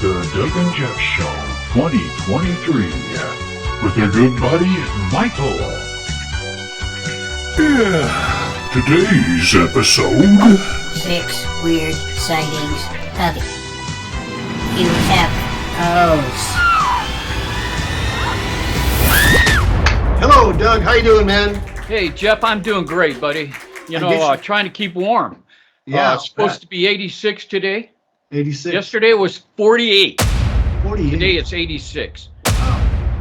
The Doug and Jeff Show 2023 with their good buddy Michael. Yeah, today's episode. 6 weird sightings of UFOs. Hello, Doug. How you doing, man? Hey, Jeff, I'm doing great, buddy. Trying to keep warm. Yeah. It's supposed to be 86 today. 86. Yesterday it was 48. 48. Today it's 86.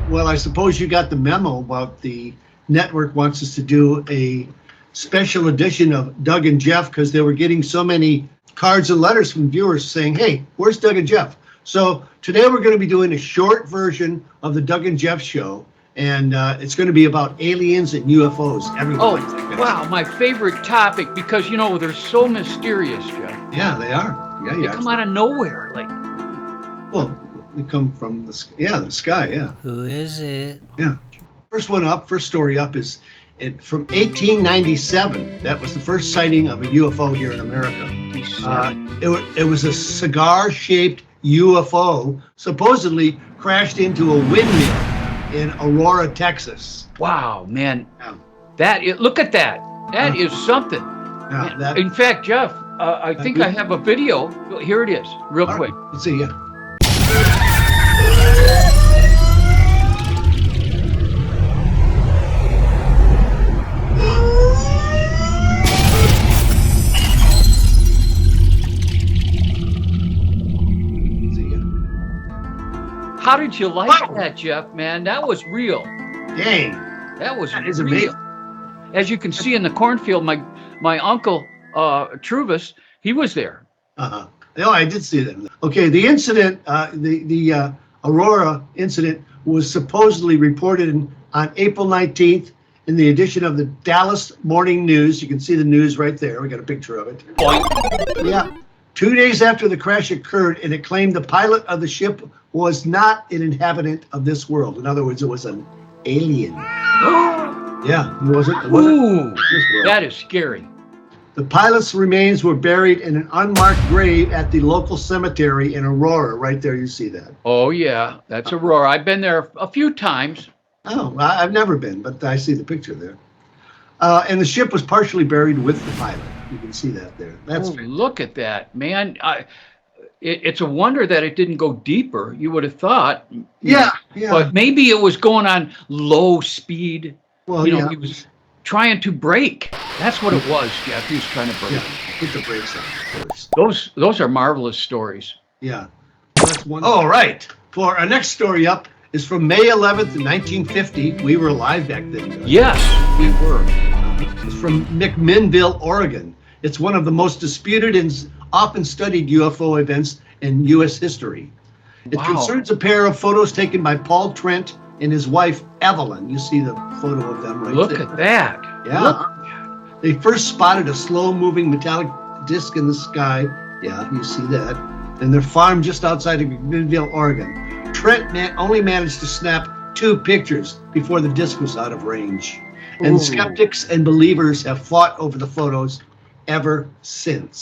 Well, I suppose you got the memo about the network wants us to do a special edition of Doug and Jeff because they were getting so many cards and letters from viewers saying, hey, where's Doug and Jeff? So today we're going to be doing a short version of the Doug and Jeff show. And it's going to be about aliens and UFOs. Everyone likes that. Wow, my favorite topic because, they're so mysterious, Jeff. Yeah, they are. Yeah, They come out of nowhere. Well, they come from the sky, yeah. Who is it? Yeah. First story up is from 1897. That was the first sighting of a UFO here in America. It was a cigar-shaped UFO, supposedly crashed into a windmill in Aurora, Texas. Wow, man. Yeah. Look at that. That is something. Yeah, In fact, Jeff, I think I have a video. Here it is, real quick. Right, let's see, yeah. How did you like that, Jeff, man? That was real. Dang. That was That is real. amazing. As you can see in the cornfield, my uncle, Truvis, he was there. Uh-huh. Oh, I did see that. Okay, the incident, the Aurora incident was supposedly reported on April 19th in the edition of the Dallas Morning News. You can see the news right there. We got a picture of it. Yeah. 2 days after the crash occurred, and it claimed the pilot of the ship was not an inhabitant of this world. In other words, it was an alien. Yeah, it wasn't. Ooh, this world. that is scary. The pilot's remains were buried in an unmarked grave at the local cemetery in Aurora. Right there, you see that. Oh, yeah, that's Aurora. I've been there a few times. Oh, I've never been, but I see the picture there. And the ship was partially buried with the pilot. You can see that there. That's Look at that, man. It's a wonder that it didn't go deeper. You would have thought. yeah. But maybe it was going on low speed. Well, He was trying to brake. That's what it was, Jeff. He was trying to brake. Yeah, put the brakes on, of course. Those are marvelous stories. Yeah. That's one. All right. For our next story up is from May 11th, 1950. We were alive back then. Yes, we were. It's from McMinnville, Oregon. It's one of the most disputed and often studied UFO events in U.S. history. It Wow. concerns a pair of photos taken by Paul Trent and his wife, Evelyn. You see the photo of them right Look there. at that. Yeah. Look. They first spotted a slow-moving metallic disc in the sky. Yeah, you see that. And their farm just outside of McMinnville, Oregon. Trent only managed to snap 2 pictures before the disc was out of range. And Ooh. skeptics and believers have fought over the photos ever since.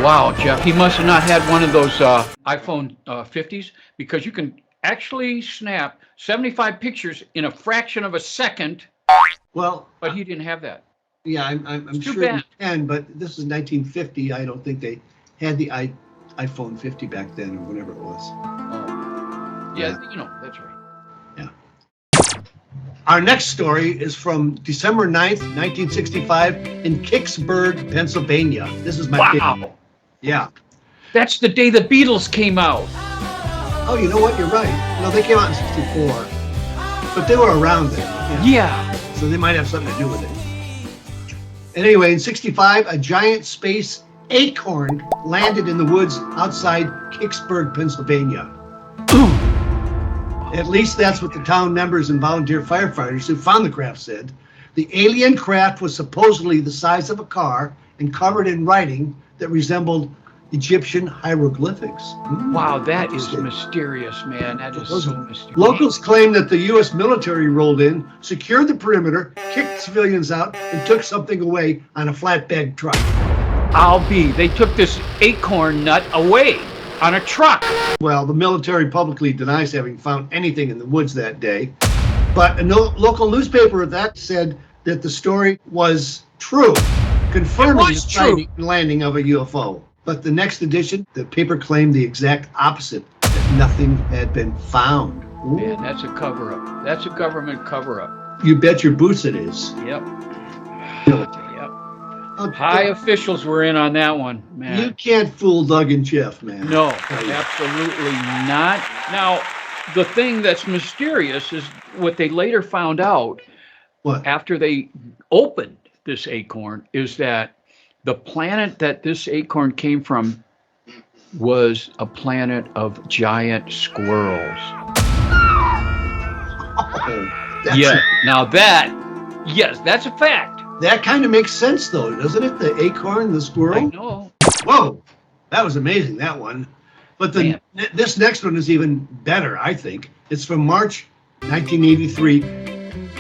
Wow, Jeff. He must have not had one of those iPhone 50s because you can actually snap 75 pictures in a fraction of a second, Well, but he didn't have that. yeah, I'm It's too sure bad. you can, but this is 1950. I don't think they had the iPhone 50 back then or whatever it was. Oh. Yeah, that's right. Our next story is from December 9th, 1965 in Kicksburg, Pennsylvania. This is my favorite. Wow. Yeah. That's the day the Beatles came out. Oh, you know what? You're right. No, they came out in 64, but they were around then. Yeah. So they might have something to do with it. And anyway, in 65, a giant space acorn landed in the woods outside Kicksburg, Pennsylvania. At least that's what the town members and volunteer firefighters who found the craft said. The alien craft was supposedly the size of a car and covered in writing that resembled Egyptian hieroglyphics. Wow, that is mysterious, man. That is so mysterious. Locals claim that the U.S. military rolled in, secured the perimeter, kicked civilians out, and took something away on a flatbed truck. They took this acorn nut away. on a truck. Well, the military publicly denies having found anything in the woods that day. But a local newspaper that said that the story was true, confirming the was true. sighting and landing of a UFO. But the next edition, the paper claimed the exact opposite, that nothing had been found. Ooh, Man, that's a cover-up. That's a government cover-up. you bet your boots it is. Yep. Military. Yep. Oh, High officials were in on that one, man. You can't fool Doug and Jeff, man. No, absolutely not. Now, the thing that's mysterious is what they later found out What? after they opened this acorn is that the planet that this acorn came from was a planet of giant squirrels. Oh, that's Yeah. Now yes, that's a fact. That kind of makes sense, though, doesn't it? The acorn, the I squirrel. know. Whoa, that was amazing, that one. But Man. this next one is even better, I think. It's from March 1983.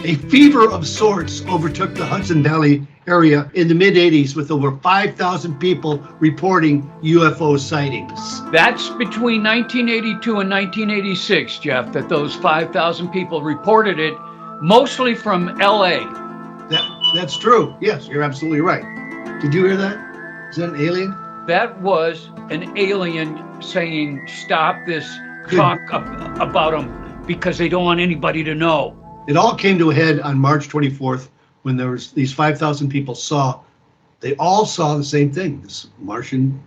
A fever of sorts overtook the Hudson Valley area in the mid-'80s with over 5,000 people reporting UFO sightings. That's between 1982 and 1986, Jeff, that those 5,000 people reported it, mostly from LA. That's true. Yes, you're absolutely right. Did you hear that? Is that an alien? That was an alien saying, stop this talk about them because they don't want anybody to know. It all came to a head on March 24th when there was these 5,000 people they all saw the same thing, this Martian,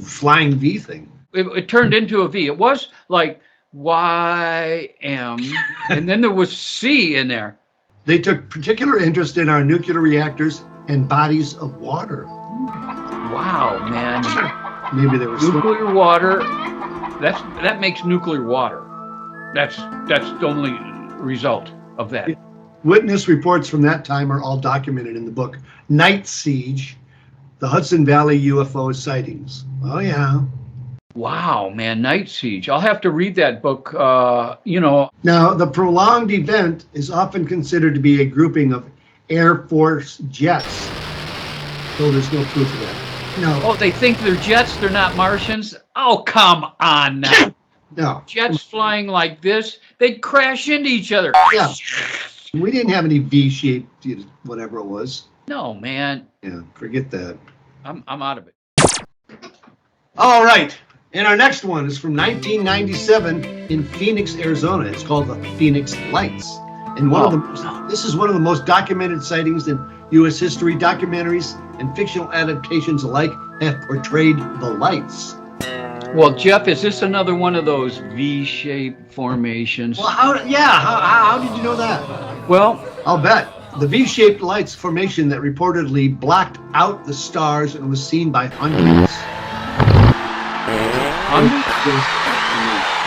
flying V thing. It turned into a V. It was like YM, and then there was C in there. They took particular interest in our nuclear reactors and bodies of water. Wow, man. Maybe there was Nuclear water, that makes nuclear water. That's the only result of that. Witness reports from that time are all documented in the book Night Siege, the Hudson Valley UFO sightings. Oh, yeah. Wow, man, Night Siege. I'll have to read that book. Now, the prolonged event is often considered to be a grouping of Air Force jets, though there's no proof of that. No, Oh, they think they're jets, they're not Martians? Oh, come on now. no. Jets flying like this, they'd crash into each other. Yeah. We didn't have any V-shaped, whatever it was. No, man, Yeah, forget that. I'm out of it. All right. And our next one is from 1997 in Phoenix, Arizona. It's called the Phoenix Lights. And this is one of the most documented sightings in U.S. history. Documentaries and fictional adaptations alike have portrayed the lights. Well, Jeff, is this another one of those V-shaped formations? Well, how did you know that? Well, I'll bet. The V-shaped lights formation that reportedly blocked out the stars and was seen by hundreds.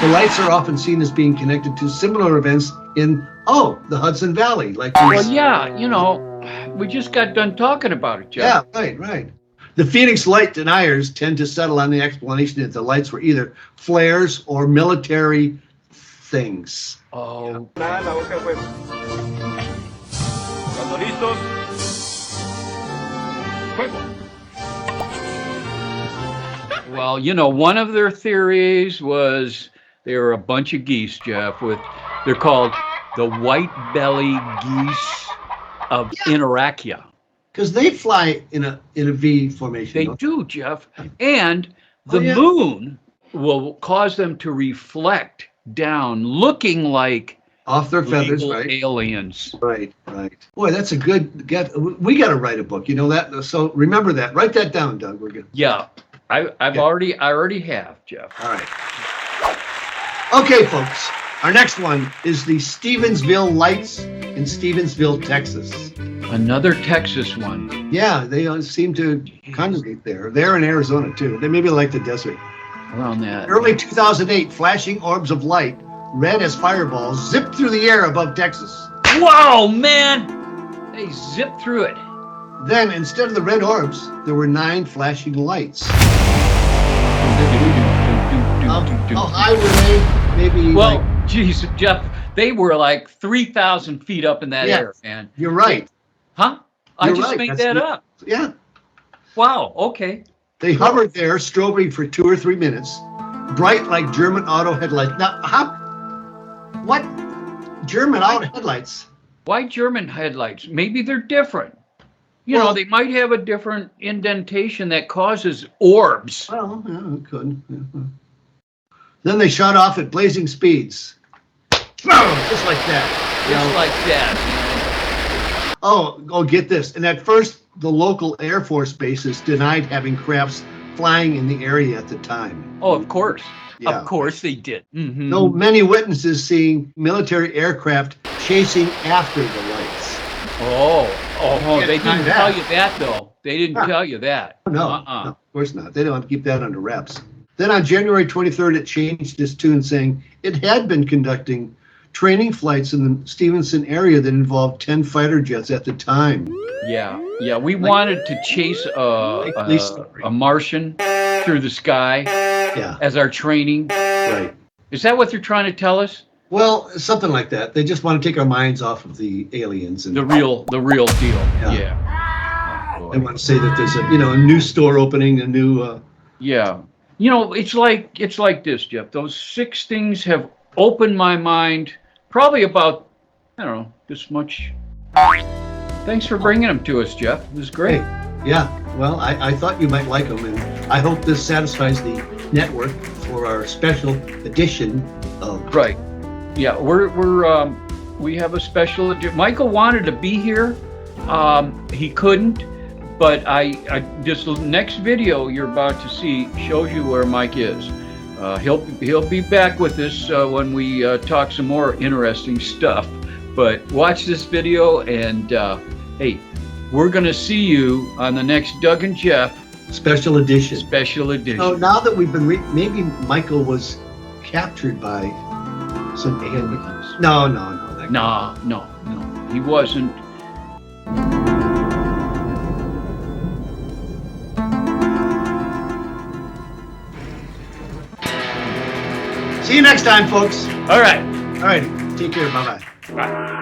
The lights are often seen as being connected to similar events in, the Hudson Valley. well, yeah, we just got done talking about it, Jeff. Yeah, right. The Phoenix light deniers tend to settle on the explanation that the lights were either flares or military things. Oh, well, one of their theories was they were a bunch of geese, Jeff, they're called the white belly geese of Interacia. Because they fly in a V formation. They don't do, Jeff. And the yeah. moon will cause them to reflect down, looking like off their feathers, legal right? aliens. Right. Boy, that's a good get. We got to write a book. You know that. So remember that. Write that down, Doug. We're good. Yeah, I already have, Jeff. All right. Okay, folks. Our next one is the Stevensville Lights in Stevensville, Texas. Another Texas one. Yeah, they seem to congregate there. They're in Arizona too. They maybe like the desert. Around that. Early 2008, flashing orbs of light, red as fireballs, zipped through the air above Texas. Wow, man! They zipped through it. Then, instead of the red orbs, there were 9 flashing lights. How high were they? Maybe. Well, geez, Jeff, they were like 3,000 feet up in that Yes. air, man. You're right. Huh? I You're just right. made That's that the- up. Yeah. Wow, okay. They hovered there, strobing for 2 or 3 minutes, bright like German auto headlights. Now, what? German auto headlights? Why German headlights? Maybe they're different. You know, Well- they might have a different indentation that causes orbs. Well, yeah, it could. Yeah. Then they shot off at blazing speeds. Boom, just like that. You Just know? like that. Oh, get this. And at first, the local Air Force bases denied having crafts flying in the area at the time. Oh, of course. Yeah. Of course they did. Mhm. No, many witnesses seeing military aircraft chasing after the lights. Oh, they Can't didn't do tell that. you that, though. They didn't tell you that. No, Uh-uh. no, of course not. They don't want to keep that under wraps. Then on January 23rd, it changed its tune, saying it had been conducting training flights in the Stevenson area that involved 10 fighter jets at the time. Yeah. We wanted to chase a Martian through the sky Yeah, as our training. right. Is that what they're trying to tell us? Well, something like that. They just want to take our minds off of the aliens, and The real deal. Yeah. Yeah. Oh, they boy. want to say that there's a new store opening, a new. Yeah. You know, it's like this, Jeff. Those 6 things have opened my mind probably about, I don't know, this much. Thanks for bringing them to us, Jeff. It was great. Yeah. Well, I thought you might like them, and I hope this satisfies the network for our special edition of. Right. Yeah, we have a special. Michael wanted to be here. He couldn't, but I this next video you're about to see shows you where Mike is. He'll be back with us when we talk some more interesting stuff. But watch this video, and hey, we're gonna see you on the next Doug and Jeff Special edition. special edition. So now that we've been, maybe Michael was captured by some aliens. No. That No, he wasn't. See you next time, folks. All right. All right. Take care. Bye-bye. Bye.